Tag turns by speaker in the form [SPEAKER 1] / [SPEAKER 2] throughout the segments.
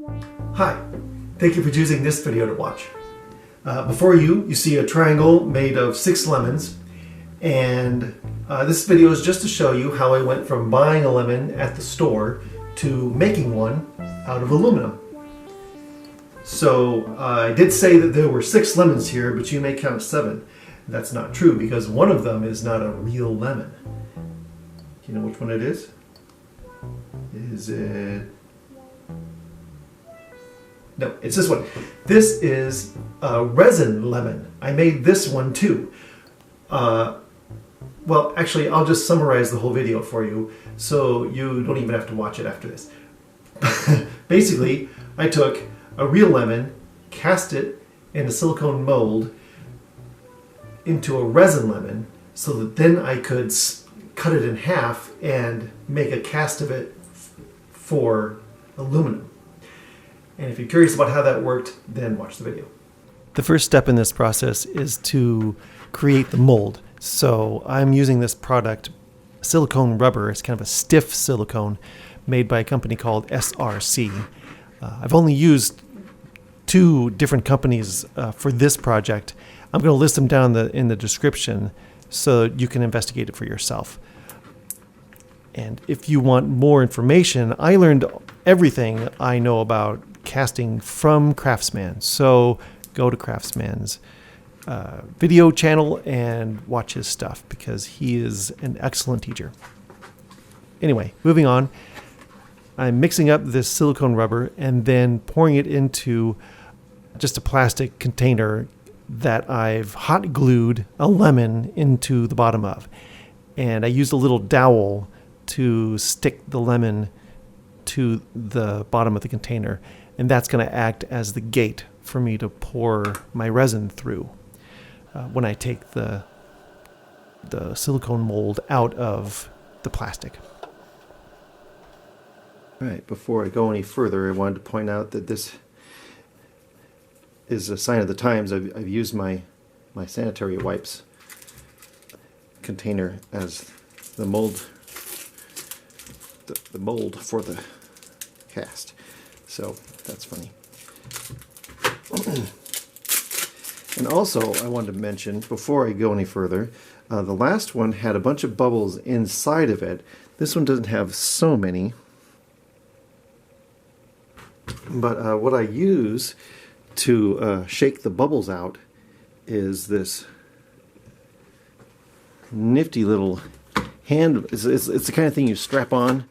[SPEAKER 1] Hi, thank you for choosing this video to watch. Before you see a triangle made of 6 lemons, and this video is just to show you how I went from buying a lemon at the store to making one out of aluminum. So I did say that there were 6 lemons here, but you may count 7. That's not true because one of them is not a real lemon. Do you know which one it is? Is it... No, it's this one. This is a resin lemon. I made this one too. Well, actually, I'll just summarize the whole video for you so you don't even have to watch it after this. Basically, I took a real lemon, cast it in a silicone mold into a resin lemon so that then I could cut it in half and make a cast of it for aluminum. And if you're curious about how that worked, then watch the video. The first step in this process is to create the mold. So I'm using this product, silicone rubber. It's kind of a stiff silicone made by a company called SRC. I've only used 2 different companies for this project. I'm going to list them down in the description so you can investigate it for yourself. And if you want more information, I learned everything I know about casting from Crafsman. So go to Crafsman's video channel and watch his stuff because he is an excellent teacher. Anyway, moving on. I'm mixing up this silicone rubber and then pouring it into just a plastic container that I've hot glued a lemon into the bottom of. And I used a little dowel to stick the lemon to the bottom of the container. And that's going to act as the gate for me to pour my resin through when I take the silicone mold out of the plastic. All right, before I go any further, I wanted to point out that this is a sign of the times. I've used my sanitary wipes container as the mold, the mold for the cast. So that's funny. And also, I wanted to mention, before I go any further, the last one had a bunch of bubbles inside of it. This one doesn't have so many. But what I use to shake the bubbles out is this nifty little hand. It's the kind of thing you strap on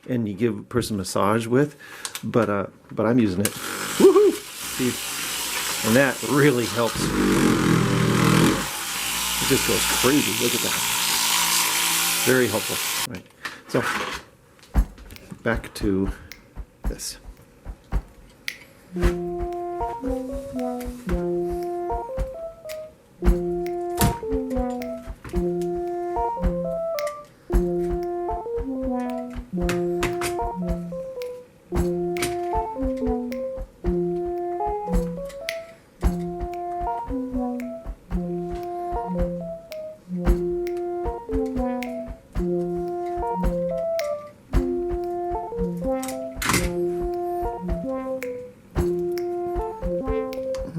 [SPEAKER 1] and you give a person a massage with, but I'm using it. Woohoo! See, and that really helps. It just goes crazy. Look at that. Very helpful. All right. So back to this.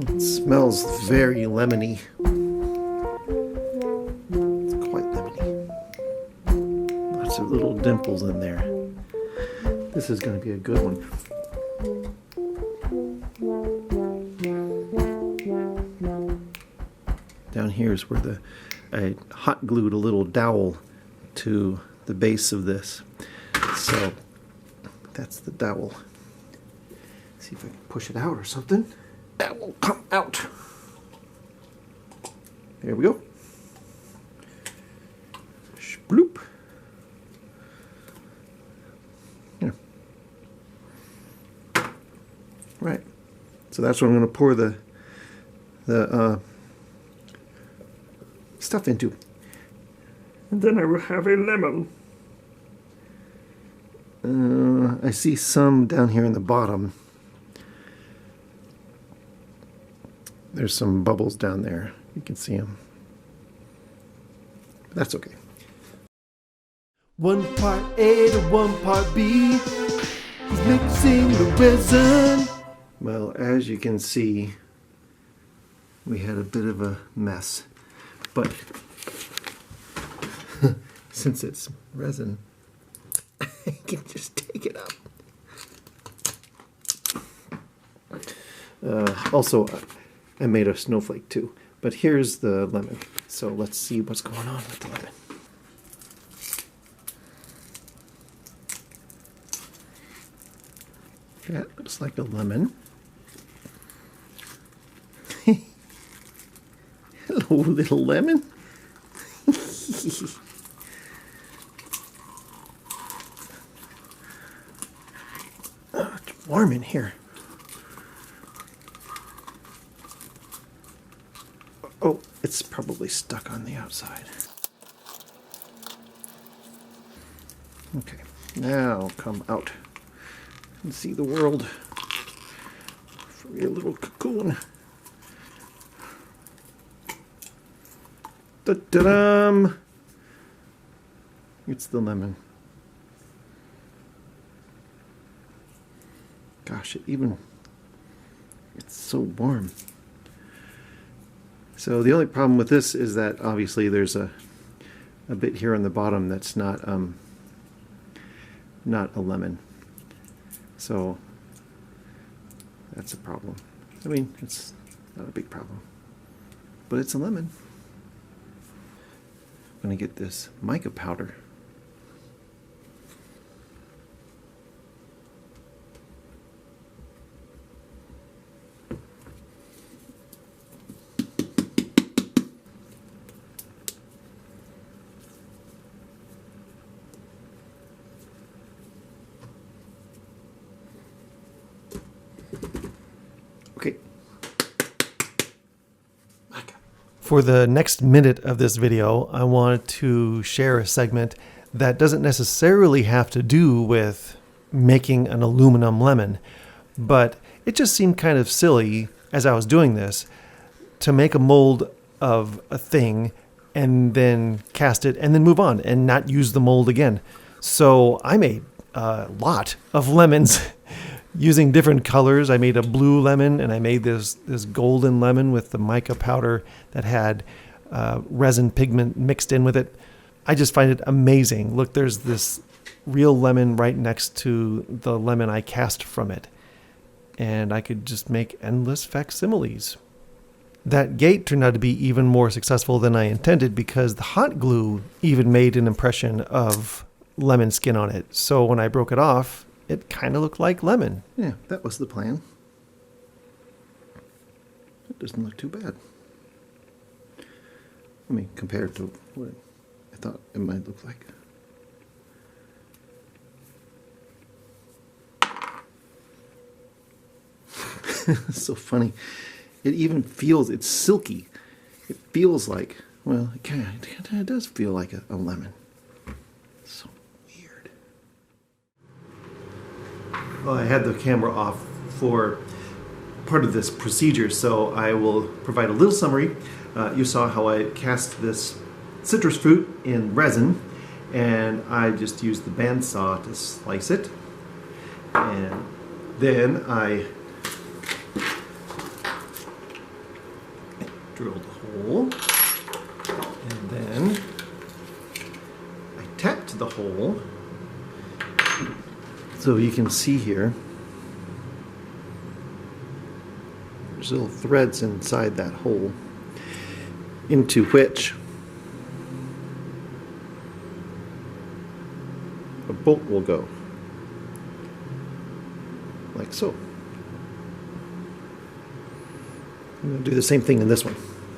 [SPEAKER 1] It smells very lemony. It's quite lemony. Lots of little dimples in there. This is going to be a good one. Down here is where I hot glued a little dowel to the base of this. So that's the dowel. See if I can push it out or something. That will come out. There we go. Bloop. Yeah. Right. So that's what I'm going to pour the stuff into. And then I will have a lemon. I see some down here in the bottom. There's some bubbles down there. You can see them. That's okay. 1 part A to 1 part B. He's mixing the resin. Well, as you can see, we had a bit of a mess, but since it's resin, I can just take it up. Also, I made a snowflake too, but here's the lemon. So let's see what's going on with the lemon. That looks like a lemon. Hello, little lemon. Oh, it's warm in here. Oh, it's probably stuck on the outside. Okay, now come out and see the world from your little cocoon. Da-da-dum! It's the lemon. Gosh, it's so warm. So the only problem with this is that obviously there's a bit here on the bottom that's not a lemon. So that's a problem. I mean, it's not a big problem, but it's a lemon. I'm going to get this mica powder. Okay. For the next minute of this video, I want to share a segment that doesn't necessarily have to do with making an aluminum lemon, but it just seemed kind of silly as I was doing this to make a mold of a thing and then cast it and then move on and not use the mold again. So I made a lot of lemons using different colors. I made a blue lemon and I made this golden lemon with the mica powder that had resin pigment mixed in with it. I just find it amazing. Look, there's this real lemon right next to the lemon I cast from it. And I could just make endless facsimiles. That gate turned out to be even more successful than I intended because the hot glue even made an impression of lemon skin on it. So when I broke it off, it kind of looked like lemon. Yeah, that was the plan. It doesn't look too bad. I mean, compared to what I thought it might look like. It's so funny. It even feels, it's silky. It feels like, well, it does feel like a lemon. So weird. Well, I had the camera off for part of this procedure, so I will provide a little summary. You saw how I cast this citrus fruit in resin, and I just used the bandsaw to slice it. And then I drilled a hole, and then I tapped the hole. So you can see here, there's little threads inside that hole, into which a bolt will go, like so. I'm going to do the same thing in this one.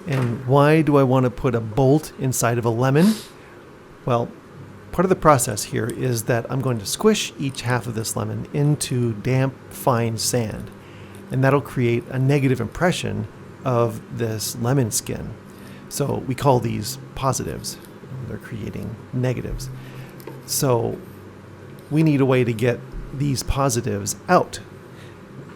[SPEAKER 1] And why do I want to put a bolt inside of a lemon? Well, part of the process here is that I'm going to squish each half of this lemon into damp, fine sand. And that'll create a negative impression of this lemon skin. So we call these positives. They're creating negatives. So we need a way to get these positives out.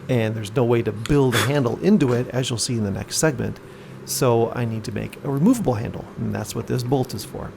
[SPEAKER 1] And there's no way to build a handle into it, as you'll see in the next segment. So I need to make a removable handle, and that's what this bolt is for.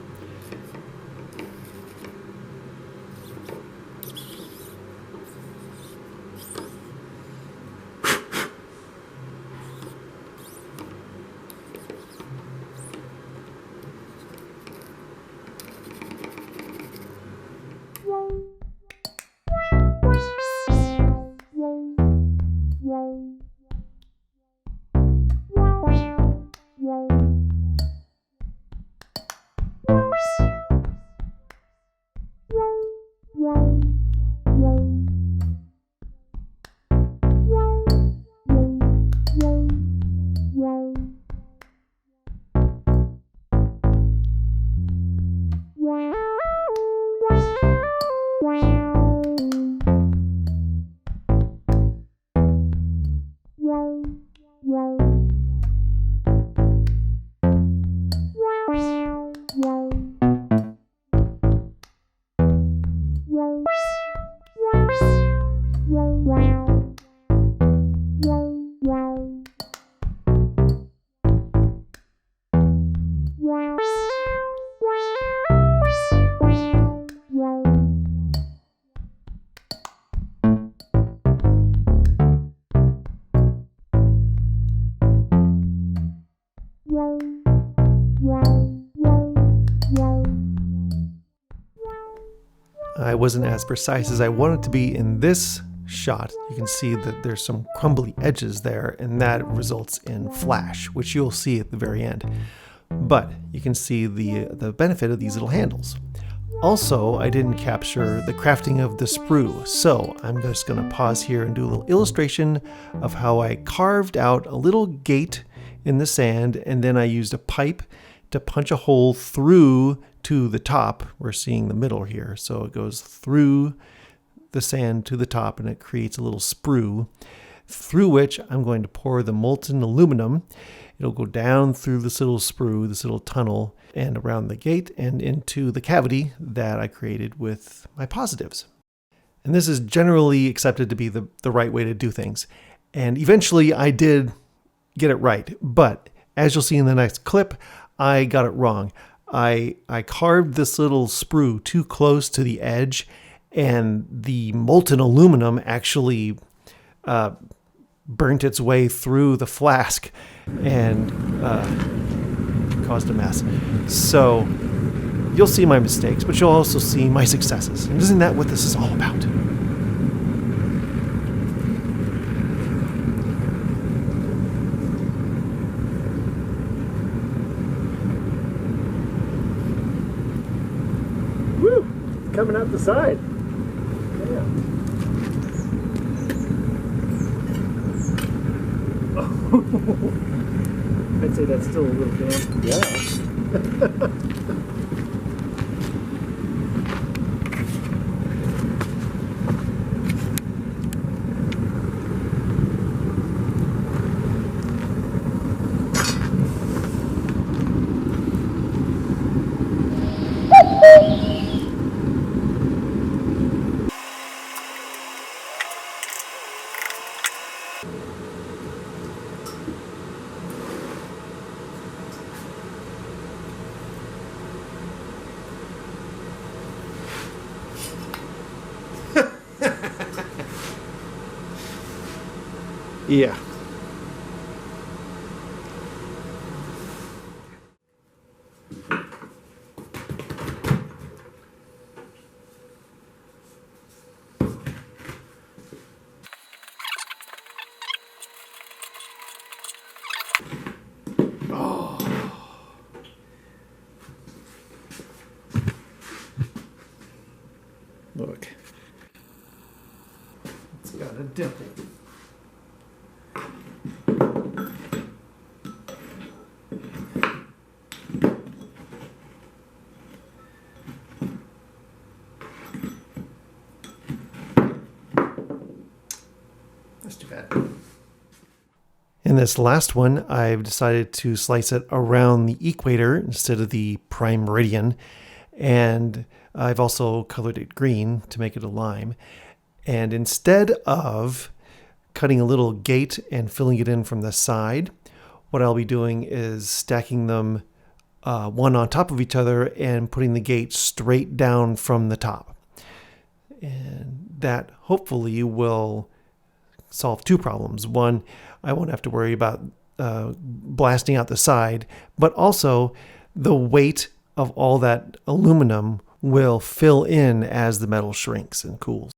[SPEAKER 1] I wasn't as precise as I wanted to be in this shot. You can see that there's some crumbly edges there, and that results in flash, which you'll see at the very end. But you can see the benefit of these little handles. Also, I didn't capture the crafting of the sprue, so I'm just going to pause here and do a little illustration of how I carved out a little gate in the sand, and then I used a pipe to punch a hole through to the top. We're seeing the middle here, so it goes through the sand to the top and it creates a little sprue through which I'm going to pour the molten aluminum. It'll go down through this little sprue, this little tunnel, and around the gate and into the cavity that I created with my positives. And this is generally accepted to be the right way to do things. And eventually I did get it right, but as you'll see in the next clip, I got it wrong. I carved this little sprue too close to the edge, and the molten aluminum actually burnt its way through the flask and caused a mess. So you'll see my mistakes, but you'll also see my successes. And isn't that what this is all about? Coming out the side. Yeah. I'd say that's still a little damp. Yeah. Yeah. Oh. Look. It's got a dimple. That's too bad. In this last one, I've decided to slice it around the equator instead of the prime meridian. And I've also colored it green to make it a lime. And instead of cutting a little gate and filling it in from the side, what I'll be doing is stacking them one on top of each other and putting the gate straight down from the top. And that hopefully will solve two problems. One, I won't have to worry about blasting out the side, but also the weight of all that aluminum will fill in as the metal shrinks and cools.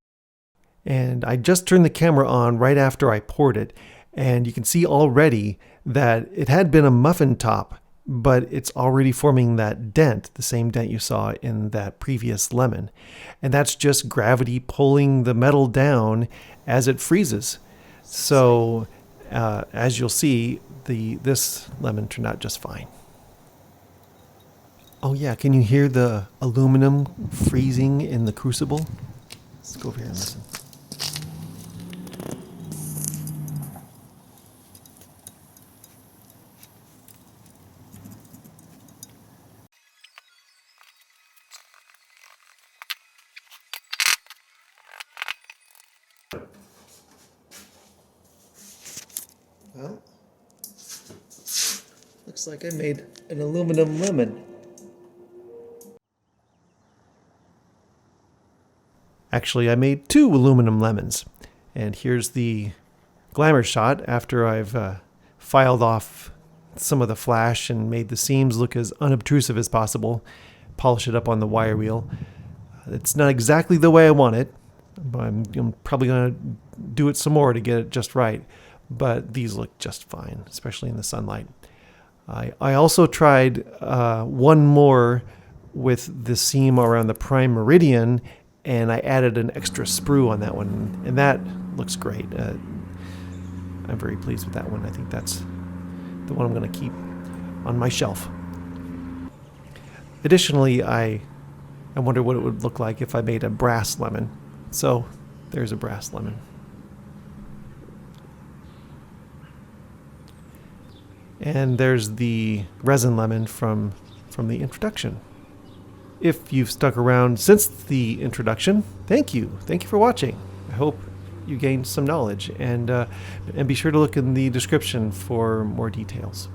[SPEAKER 1] And I just turned the camera on right after I poured it, and you can see already that it had been a muffin top, but it's already forming that dent, the same dent you saw in that previous lemon. And that's just gravity pulling the metal down as it freezes. So as you'll see, this lemon turned out just fine. Oh yeah, can you hear the aluminum freezing in the crucible? Let's go over here and listen. Well, looks like I made an aluminum lemon. Actually, I made 2 aluminum lemons. And here's the glamour shot after I've filed off some of the flash and made the seams look as unobtrusive as possible. Polish it up on the wire wheel. It's not exactly the way I want it. I'm probably going to do it some more to get it just right. But these look just fine, especially in the sunlight. I also tried one more with the seam around the prime meridian, and I added an extra sprue on that one, and that looks great. I'm very pleased with that one. I think that's the one I'm going to keep on my shelf. Additionally, I wonder what it would look like if I made a brass lemon. So there's a brass lemon. And there's the resin lemon from the introduction. If you've stuck around since the introduction, thank you. Thank you for watching. I hope you gained some knowledge, and be sure to look in the description for more details.